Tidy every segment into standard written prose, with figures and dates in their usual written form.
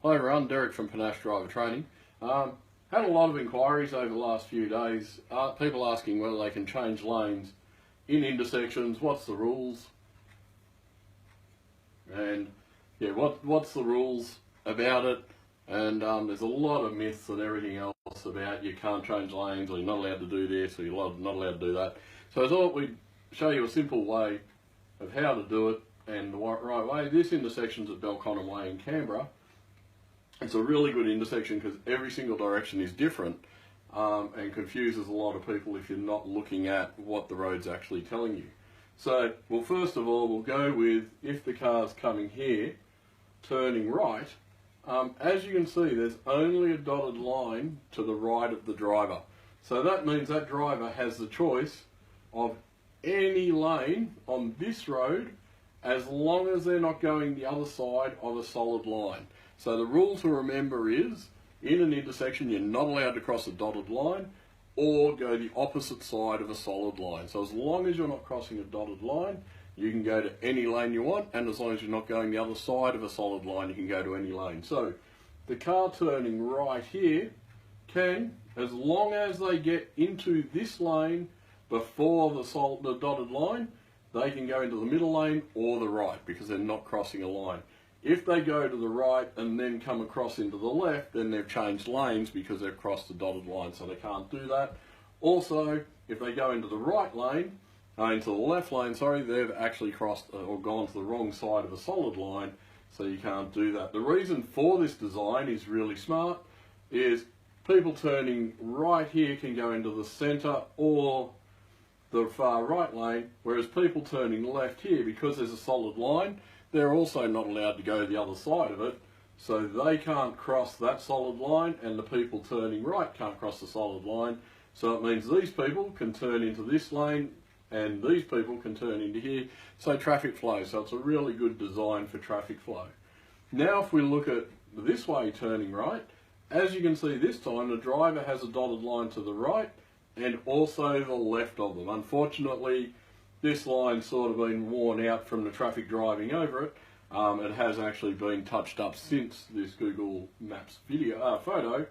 Hi everyone, Derek from Panache Driver Training. Had a lot of inquiries over the last few days. People asking whether they can change lanes in intersections, what's the rules, and yeah, what's the rules about it. And there's a lot of myths and everything else about you can't change lanes, or you're not allowed to do this, or you're not allowed to do that. So I thought we'd show you a simple way of how to do it and the right way. This intersection's at Belconnen Way in Canberra. It's a really good intersection because every single direction is different and confuses a lot of people if you're not looking at what the road's actually telling you. So, well, first of all, we'll go with if the car's coming here, turning right. As you can see, there's only a dotted line to the right of the driver. So that means that driver has the choice of any lane on this road as long as they're not going the other side of a solid line. So the rule to remember is, in an intersection, you're not allowed to cross a dotted line or go the opposite side of a solid line. So as long as you're not crossing a dotted line, you can go to any lane you want, and as long as you're not going the other side of a solid line, you can go to any lane. So the car turning right here can, as long as they get into this lane before the dotted line, they can go into the middle lane or the right because they're not crossing a line. If they go to the right and then come across into the left, then they've changed lanes because they've crossed the dotted line, so they can't do that. Also, if they go into the right lane, into the left lane, sorry, they've actually crossed or gone to the wrong side of a solid line, so you can't do that. The reason for this design is really smart, is people turning right here can go into the centre or the far right lane, whereas people turning left here, because there's a solid line, they're also not allowed to go the other side of it, so they can't cross that solid line, and the people turning right can't cross the solid line. So it means these people can turn into this lane, and these people can turn into here, so traffic flow. So it's a really good design for traffic flow. Now if we look at this way turning right, as you can see this time, the driver has a dotted line to the right, and also the left of them. Unfortunately, this line's sort of been worn out from the traffic driving over it. It has actually been touched up since this Google Maps photo,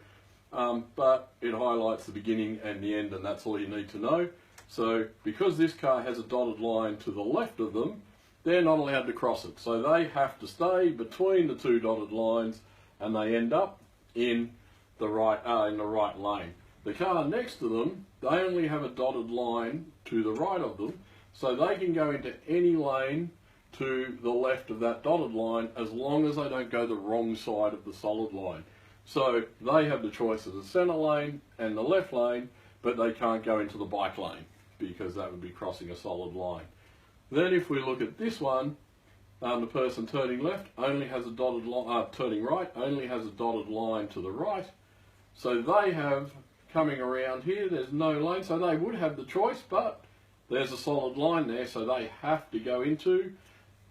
but it highlights the beginning and the end, and that's all you need to know. So because this car has a dotted line to the left of them, they're not allowed to cross it. So they have to stay between the two dotted lines, and they end up in the right lane. The car next to them, they only have a dotted line to the right of them, so they can go into any lane to the left of that dotted line as long as they don't go the wrong side of the solid line. So they have the choice of the centre lane and the left lane, but they can't go into the bike lane because that would be crossing a solid line. Then if we look at this one, the person turning left only has a dotted line, turning right only has a dotted line to the right. So they have, coming around here, there's no lane, so they would have the choice, but there's a solid line there, so they have to go into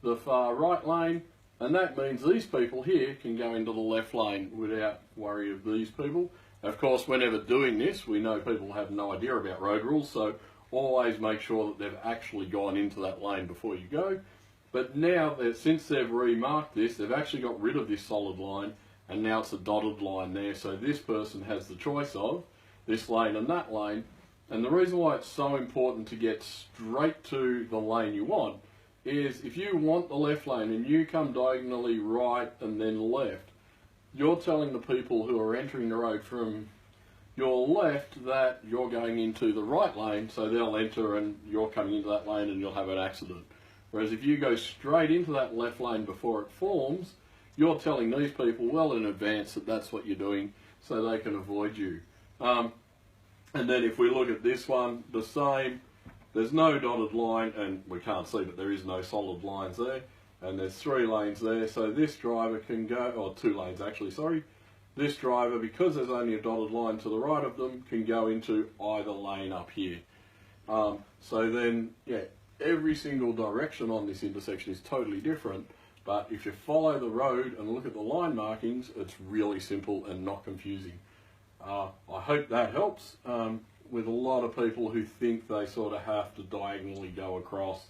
the far right lane, and that means these people here can go into the left lane without worry of these people. Of course, whenever doing this, we know people have no idea about road rules, so always make sure that they've actually gone into that lane before you go. But now, since they've remarked this, they've actually got rid of this solid line, and now it's a dotted line there, so this person has the choice of this lane and that lane. And the reason why it's so important to get straight to the lane you want is if you want the left lane and you come diagonally right and then left, you're telling the people who are entering the road from your left that you're going into the right lane, so they'll enter and you're coming into that lane and you'll have an accident. Whereas if you go straight into that left lane before it forms, you're telling these people well in advance that that's what you're doing so they can avoid you. And then if we look at this one, the same, there's no dotted line, and we can't see, but there is no solid lines there, and there's 3 lanes there, so this driver can go, or 2 lanes actually, sorry. This driver, because there's only a dotted line to the right of them, can go into either lane up here. So then, yeah, every single direction on this intersection is totally different, but if you follow the road and look at the line markings, it's really simple and not confusing. I hope that helps with a lot of people who think they sort of have to diagonally go across,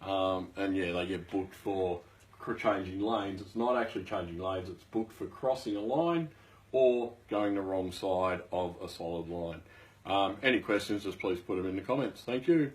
and yeah, they get booked for changing lanes. It's not actually changing lanes, it's booked for crossing a line or going the wrong side of a solid line. Any questions, just please put them in the comments. Thank you.